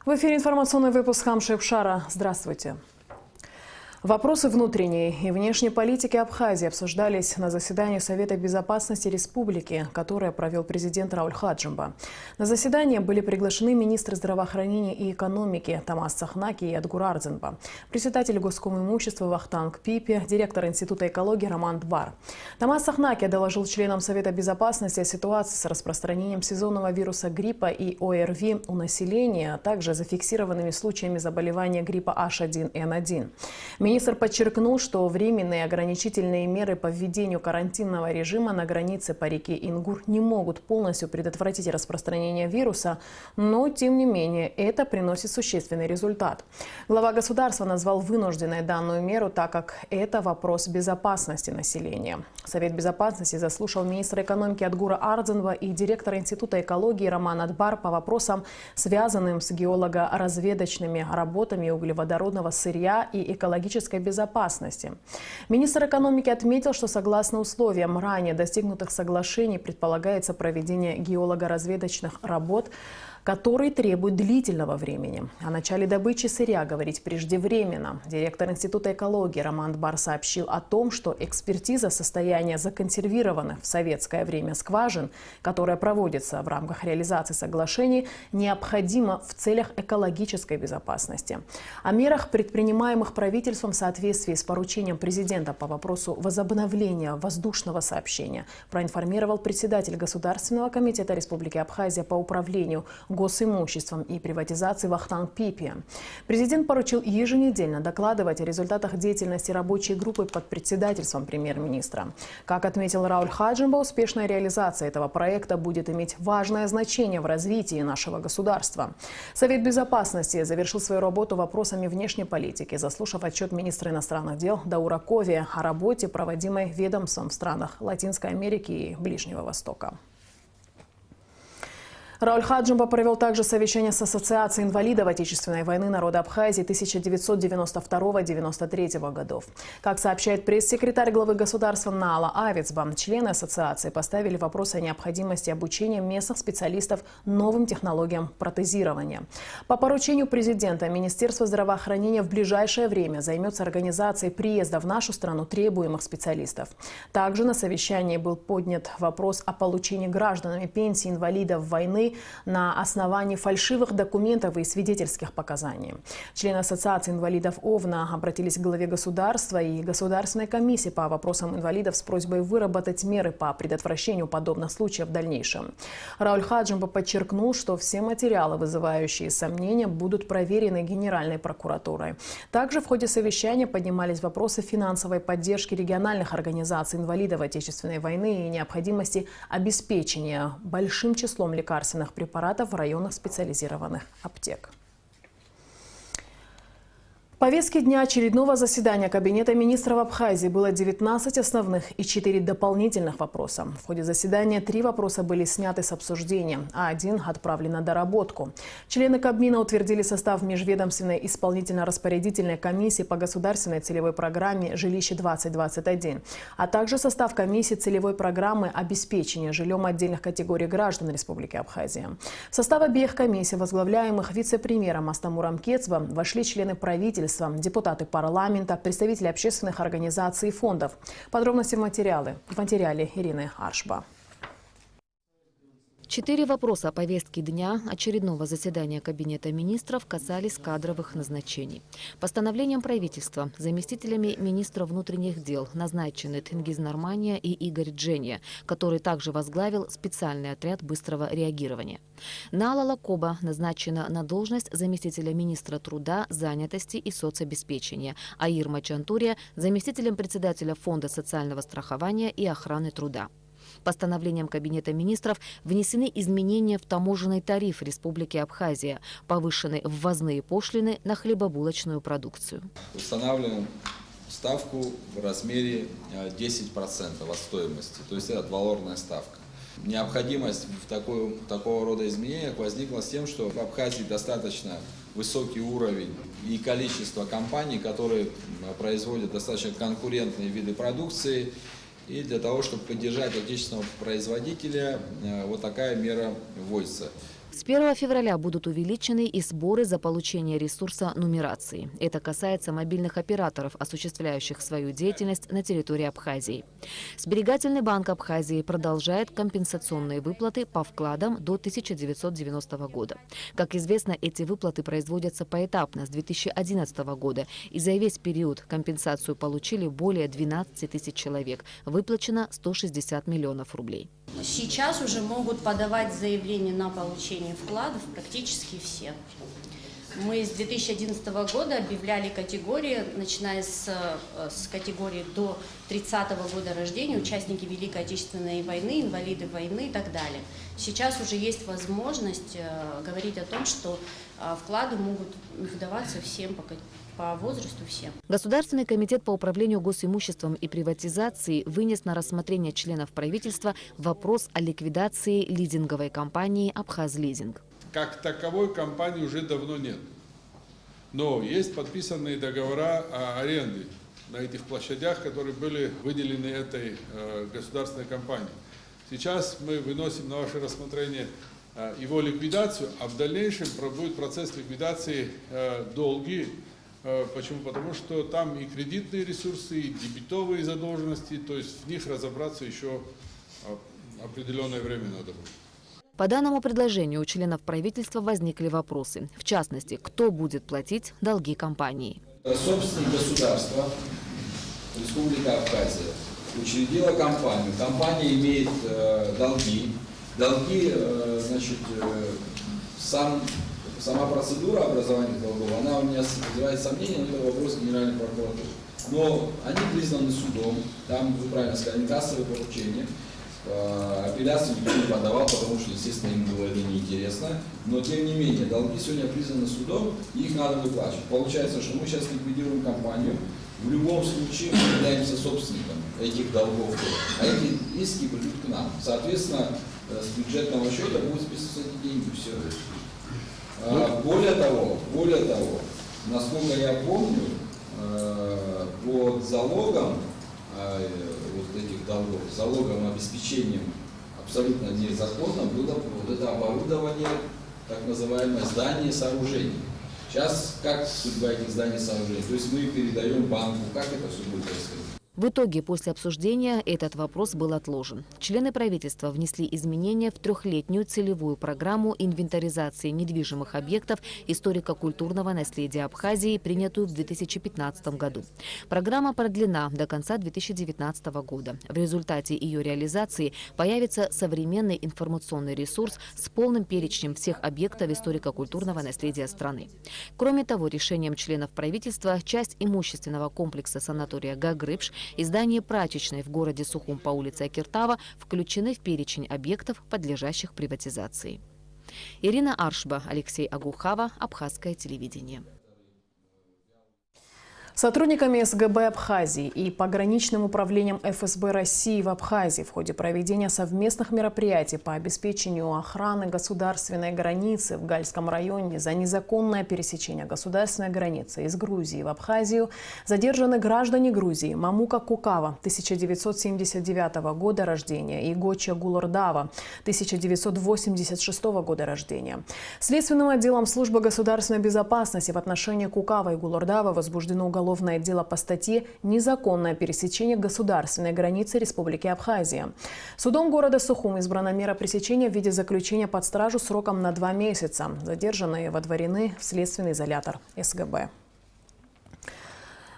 В эфире информационный выпуск Хамши Пшара. Здравствуйте. Вопросы внутренней и внешней политики Абхазии обсуждались на заседании Совета безопасности республики, которое провел президент Рауль Хаджимба. На заседание были приглашены министры здравоохранения и экономики Тамас Цахнаки и Адгур Ардзенба, председатель Госкомимущества Вахтанг Пипи, директор Института экологии Роман Дбар. Тамас Цахнаки доложил членам Совета безопасности о ситуации с распространением сезонного вируса гриппа и ОРВИ у населения, а также зафиксированными случаями заболевания гриппа H1N1. Министр подчеркнул, что временные ограничительные меры по введению карантинного режима на границе по реке Ингур не могут полностью предотвратить распространение вируса, но, тем не менее, это приносит существенный результат. Глава государства назвал вынужденной данную меру, так как это вопрос безопасности населения. Совет безопасности заслушал министра экономики Адгура Ардзенба и директора Института экологии Романа Дбар по вопросам, связанным с геолого-разведочными работами углеводородного сырья и экологической безопасности. Министр экономики отметил, что согласно условиям ранее достигнутых соглашений предполагается проведение геолого-разведочных работ, которые требуют длительного времени. О начале добычи сырья говорить преждевременно. Директор Института экологии Роман Дбар сообщил о том, что экспертиза состояния законсервированных в советское время скважин, которая проводится в рамках реализации соглашений, необходима в целях экологической безопасности. О мерах, предпринимаемых правительством в соответствии с поручением президента по вопросу возобновления воздушного сообщения, проинформировал председатель Государственного комитета Республики Абхазия по управлению госимуществом и приватизации Вахтанг Пипи. Президент поручил еженедельно докладывать о результатах деятельности рабочей группы под председательством премьер-министра. Как отметил Рауль Хаджимба, успешная реализация этого проекта будет иметь важное значение в развитии нашего государства. Совет безопасности завершил свою работу вопросами внешней политики, заслушав отчет министра иностранных дел Даура Кови о работе, проводимой ведомством в странах Латинской Америки и Ближнего Востока. Рауль Хаджимба провел также совещание с Ассоциацией инвалидов Отечественной войны народа Абхазии 1992-1993 годов. Как сообщает пресс-секретарь главы государства Наала Авицба, члены ассоциации поставили вопрос о необходимости обучения местных специалистов новым технологиям протезирования. По поручению президента Министерство здравоохранения в ближайшее время займется организацией приезда в нашу страну требуемых специалистов. Также на совещании был поднят вопрос о получении гражданами пенсии инвалидов войны на основании фальшивых документов и свидетельских показаний. Члены Ассоциации инвалидов ОВНА обратились к главе государства и Государственной комиссии по вопросам инвалидов с просьбой выработать меры по предотвращению подобных случаев в дальнейшем. Рауль Хаджимба подчеркнул, что все материалы, вызывающие сомнения, будут проверены Генеральной прокуратурой. Также в ходе совещания поднимались вопросы финансовой поддержки региональных организаций инвалидов Отечественной войны и необходимости обеспечения большим числом лекарственных препаратов в районах специализированных аптек. В повестке дня очередного заседания Кабинета министров Абхазии было 19 основных и 4 дополнительных вопроса. В ходе заседания 3 вопроса были сняты с обсуждения, а 1 отправлен на доработку. Члены Кабмина утвердили состав Межведомственной исполнительно-распорядительной комиссии по государственной целевой программе «Жилище-2021», а также состав комиссии целевой программы обеспечения жильем отдельных категорий граждан Республики Абхазия. В состав обеих комиссий, возглавляемых вице-премьером Астамуром Кецбом, вошли члены правительства, депутаты парламента, представители общественных организаций и фондов. Подробности в материале Ирины Аршба. 4 вопроса повестки дня очередного заседания Кабинета министров касались кадровых назначений. Постановлением правительства заместителями министра внутренних дел назначены Тенгиз Нормания и Игорь Дженья, который также возглавил специальный отряд быстрого реагирования. Наала Лакоба назначена на должность заместителя министра труда, занятости и соцобеспечения, а Ирма Чантурия – заместителем председателя Фонда социального страхования и охраны труда. Постановлением Кабинета министров внесены изменения в таможенный тариф Республики Абхазия, повышены ввозные пошлины на хлебобулочную продукцию. Устанавливаем ставку в размере 10% от стоимости, то есть это валорная ставка. Необходимость в такого рода изменениях возникла с тем, что в Абхазии достаточно высокий уровень и количество компаний, которые производят достаточно конкурентные виды продукции. И для того, чтобы поддержать отечественного производителя, вот такая мера вводится. С 1 февраля будут увеличены и сборы за получение ресурса нумерации. Это касается мобильных операторов, осуществляющих свою деятельность на территории Абхазии. Сберегательный банк Абхазии продолжает компенсационные выплаты по вкладам до 1990 года. Как известно, эти выплаты производятся поэтапно с 2011 года, и за весь период компенсацию получили более 12 тысяч человек. Выплачено 160 миллионов рублей. Сейчас уже могут подавать заявление на получение вкладов практически все. Мы с 2011 года объявляли категории, начиная с категории до 30-го года рождения, участники Великой Отечественной войны, инвалиды войны и так далее. Сейчас уже есть возможность говорить о том, что вклады могут выдаваться всем по возрасту всем. Государственный комитет по управлению госимуществом и приватизации вынес на рассмотрение членов правительства вопрос о ликвидации лизинговой компании «Абхазлизинг». Как таковой компании уже давно нет. Но есть подписанные договора аренды на этих площадях, которые были выделены этой государственной компанией. Сейчас мы выносим на ваше рассмотрение его ликвидацию, а в дальнейшем будет процесс ликвидации долги. Почему? Потому что там и кредитные ресурсы, и дебетовые задолженности, то есть в них разобраться еще определенное время надо будет. По данному предложению у членов правительства возникли вопросы. В частности, кто будет платить долги компании? Собственник государства, Республика Абхазия, учредила компанию. Компания имеет долги. Долги, значит, сама процедура образования долгов, она у меня вызывает сомнения, но это вопрос Генеральной прокуратуры. Но они признаны судом, там, вы правильно сказали, не кассовые поручения. Апелляцию никто не подавал, потому что, естественно, им было это неинтересно. Но, тем не менее, долги сегодня признаны судом, и их надо выплачивать. Получается, что мы сейчас ликвидируем компанию, в любом случае мы являемся собственником этих долгов, а эти иски придут к нам. Соответственно, с бюджетного счета будут списываться эти деньги, все. Более того, насколько я помню, под залогом вот этих долгов, залогом, обеспечением абсолютно незаконно было вот это оборудование, так называемое здание сооружений. Сейчас как судьба этих зданий сооружений? То есть мы их передаем банку, как это все будет происходить? В итоге, после обсуждения, этот вопрос был отложен. Члены правительства внесли изменения в трехлетнюю целевую программу инвентаризации недвижимых объектов историко-культурного наследия Абхазии, принятую в 2015 году. Программа продлена до конца 2019 года. В результате ее реализации появится современный информационный ресурс с полным перечнем всех объектов историко-культурного наследия страны. Кроме того, решением членов правительства часть имущественного комплекса санатория Гагрыбш и здание прачечной в городе Сухум по улице Акиртава включены в перечень объектов, подлежащих приватизации. Ирина Аршба, Алексей Агухава, Абхазское телевидение. Сотрудниками СГБ Абхазии и пограничным управлением ФСБ России в Абхазии в ходе проведения совместных мероприятий по обеспечению охраны государственной границы в Гальском районе за незаконное пересечение государственной границы из Грузии в Абхазию задержаны граждане Грузии Мамука Кукава, 1979 года рождения, и Гоча Гулордава, 1986 года рождения. Следственным отделом Службы государственной безопасности в отношении Кукава и Гулордава возбуждено уголовное дело по статье «Незаконное пересечение государственной границы Республики Абхазия». Судом города Сухум избрана мера пресечения в виде заключения под стражу сроком на 2 месяца. Задержанные водворены в следственный изолятор СГБ.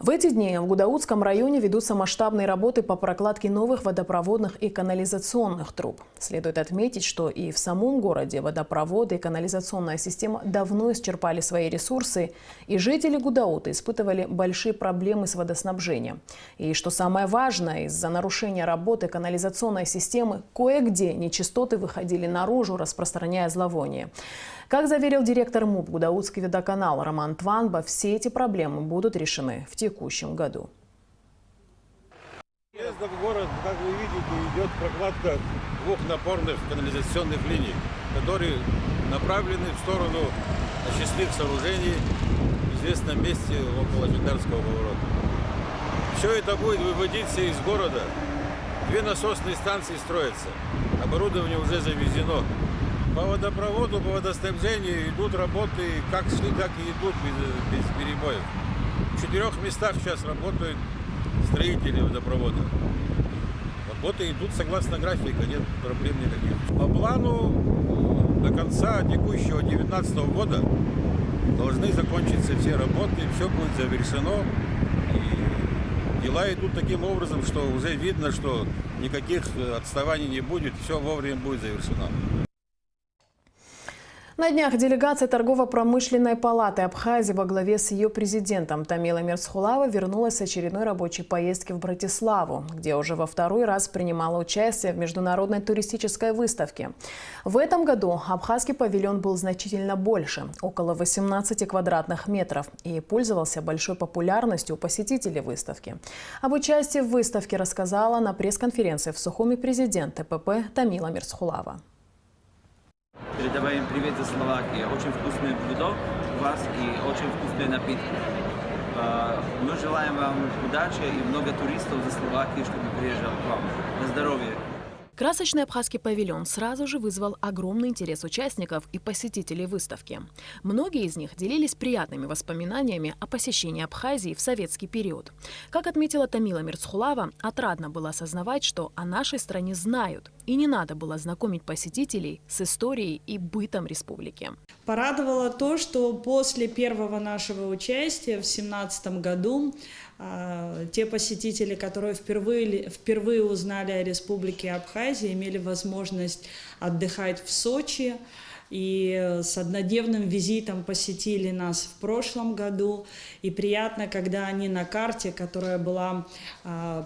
В эти дни в Гудаутском районе ведутся масштабные работы по прокладке новых водопроводных и канализационных труб. Следует отметить, что и в самом городе водопроводы и канализационная система давно исчерпали свои ресурсы, и жители Гудаута испытывали большие проблемы с водоснабжением. И что самое важное, из-за нарушения работы канализационной системы кое-где нечистоты выходили наружу, распространяя зловоние. Как заверил директор МУП «Гудаутский водоканал» Роман Тванба, все эти проблемы будут решены в текущем году. Въездом в город, как вы видите, идет прокладка 2 напорных канализационных линий, которые направлены в сторону очистных сооружений в известном месте около Житарского поворота. Все это будет выводиться из города. 2 насосные станции строятся. Оборудование уже завезено. По водопроводу, по водоснабжению идут работы, как шли, так и идут без перебоев. В 4 местах сейчас работают строители водопровода. Работы идут согласно графика, нет проблем никаких. По плану до конца текущего 2019 года должны закончиться все работы, все будет завершено. И дела идут таким образом, что уже видно, что никаких отставаний не будет, все вовремя будет завершено. На днях делегация Торгово-промышленной палаты Абхазии во главе с ее президентом Тамила Мирсхулава вернулась с очередной рабочей поездки в Братиславу, где уже во 2-й раз принимала участие в международной туристической выставке. В этом году абхазский павильон был значительно больше – около 18 квадратных метров, и пользовался большой популярностью у посетителей выставки. Об участии в выставке рассказала на пресс-конференции в Сухуми президент ТПП Тамила Мирсхулава. Передаваем привет из Словакии. Очень вкусное блюдо у вас и очень вкусные напитки. Мы желаем вам удачи и много туристов за Словакию, чтобы приезжал к вам. На здоровье! Красочный абхазский павильон сразу же вызвал огромный интерес участников и посетителей выставки. Многие из них делились приятными воспоминаниями о посещении Абхазии в советский период. Как отметила Тамила Мирсхулава, отрадно было осознавать, что о нашей стране знают, и не надо было знакомить посетителей с историей и бытом республики. Порадовало то, что после первого нашего участия в 2017 году те посетители, которые впервые узнали о Республике Абхазия, имели возможность отдыхать в Сочи и с однодневным визитом посетили нас в прошлом году. И приятно, когда они на карте, которая была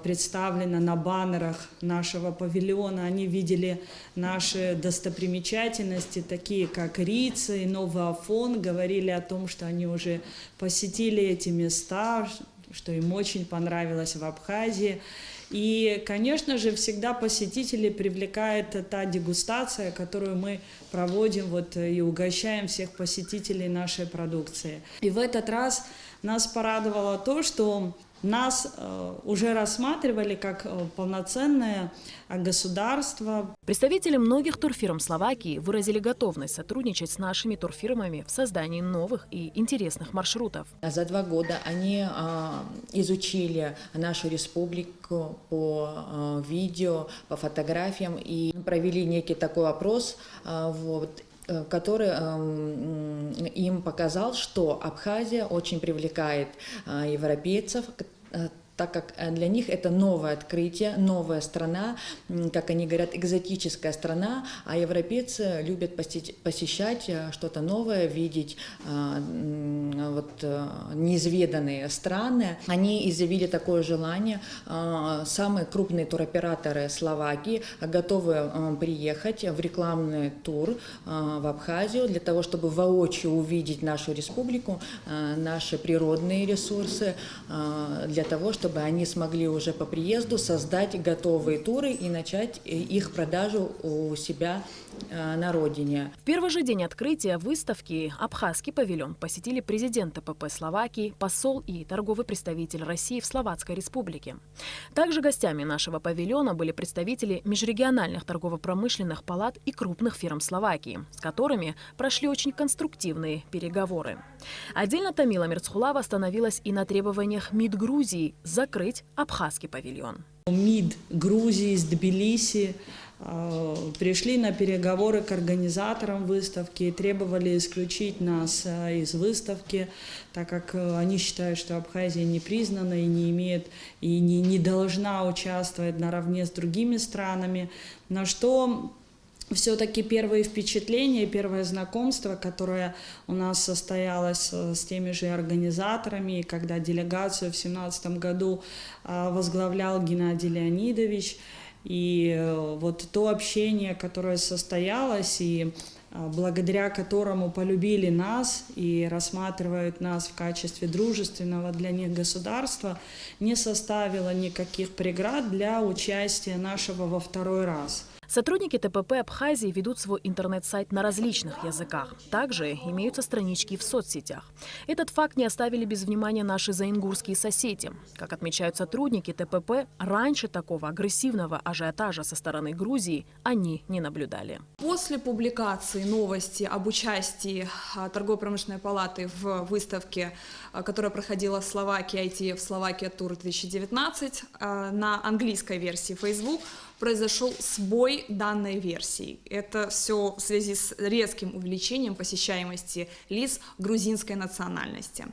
представлена на баннерах нашего павильона, они видели наши достопримечательности, такие как Рица и Новый Афон, говорили о том, что они уже посетили эти места, что им очень понравилось в Абхазии. И, конечно же, всегда посетителей привлекает та дегустация, которую мы проводим и угощаем всех посетителей нашей продукции. И в этот раз нас порадовало то, что нас уже рассматривали как полноценное государство. Представители многих турфирм Словакии выразили готовность сотрудничать с нашими турфирмами в создании новых и интересных маршрутов. За 2 года они изучили нашу республику по видео, по фотографиям и провели некий такой опрос, который им показал, что Абхазия очень привлекает европейцев, так как для них это новое открытие, новая страна, как они говорят, экзотическая страна, а европейцы любят посещать что-то новое, видеть неизведанные страны. Они изъявили такое желание. Самые крупные туроператоры Словакии готовы приехать в рекламный тур в Абхазию для того, чтобы воочию увидеть нашу республику, наши природные ресурсы, для того, чтобы они смогли уже по приезду создать готовые туры и начать их продажу у себя на родине. В первый же день открытия выставки абхазский павильон посетили президент ТПП Словакии, посол и торговый представитель России в Словацкой Республике. Также гостями нашего павильона были представители межрегиональных торгово-промышленных палат и крупных фирм Словакии, с которыми прошли очень конструктивные переговоры. Отдельно Тамила Мирсхулава остановилась и на требованиях МИД Грузии закрыть абхазский павильон. МИД Грузии из Тбилиси пришли на переговоры к организаторам выставки и требовали исключить нас из выставки, так как они считают, что Абхазия не признана и не имеет и не должна участвовать наравне с другими странами. На что все-таки первые впечатления, первое знакомство, которое у нас состоялось с теми же организаторами, когда делегацию в 2017 году возглавлял Геннадий Леонидович, и то общение, которое состоялось, и благодаря которому полюбили нас и рассматривают нас в качестве дружественного для них государства, не составило никаких преград для участия нашего во 2-й раз. Сотрудники ТПП Абхазии ведут свой интернет-сайт на различных языках. Также имеются странички в соцсетях. Этот факт не оставили без внимания наши заингурские соседи. Как отмечают сотрудники ТПП, раньше такого агрессивного ажиотажа со стороны Грузии они не наблюдали. После публикации новости об участии Торгово-промышленной палаты в выставке, которая проходила в Словакии, ITF Slovakia Tour 2019, на английской версии Facebook, произошел сбой данной версии. Это все в связи с резким увеличением посещаемости лиц грузинской национальности.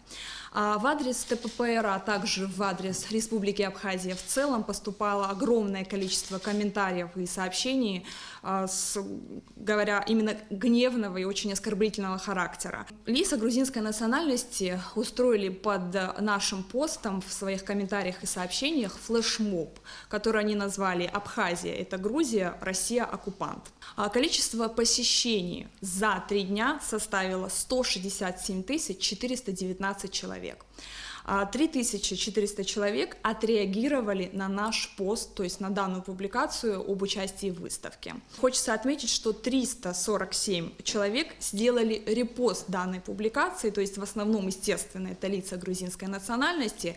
В адрес ТПП-РА, а также в адрес Республики Абхазия в целом поступало огромное количество комментариев и сообщений, говоря именно гневного и очень оскорбительного характера. Лица грузинской национальности устроили под нашим постом в своих комментариях и сообщениях флешмоб, который они назвали «Абхазия – это Грузия, Россия – оккупант». Количество посещений за 3 дня составило 167 419 человек. 3400 человек отреагировали на наш пост, то есть на данную публикацию об участии в выставке. Хочется отметить, что 347 человек сделали репост данной публикации, то есть в основном, естественно, это лица грузинской национальности,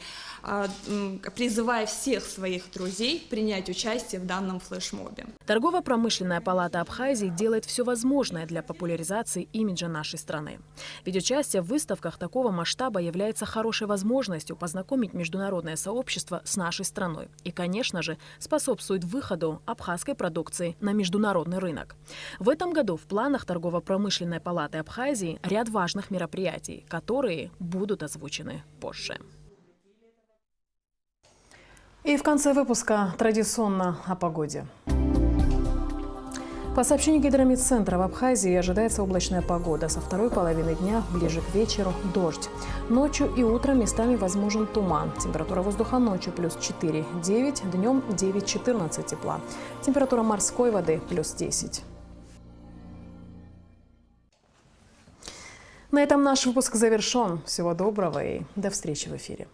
призывая всех своих друзей принять участие в данном флешмобе. Торгово-промышленная палата Абхазии делает все возможное для популяризации имиджа нашей страны. Ведь участие в выставках такого масштаба является хорошей возможностью познакомить международное сообщество с нашей страной и, конечно же, способствует выходу абхазской продукции на международный рынок. В этом году в планах Торгово-промышленной палаты Абхазии ряд важных мероприятий, которые будут озвучены позже. И в конце выпуска традиционно о погоде. По сообщению Гидромедцентра, в Абхазии ожидается облачная погода. Со второй половины дня, ближе к вечеру, дождь. Ночью и утром местами возможен туман. Температура воздуха ночью плюс 4-9, днем 9-14 тепла. Температура морской воды плюс 10. На этом наш выпуск завершен. Всего доброго и до встречи в эфире.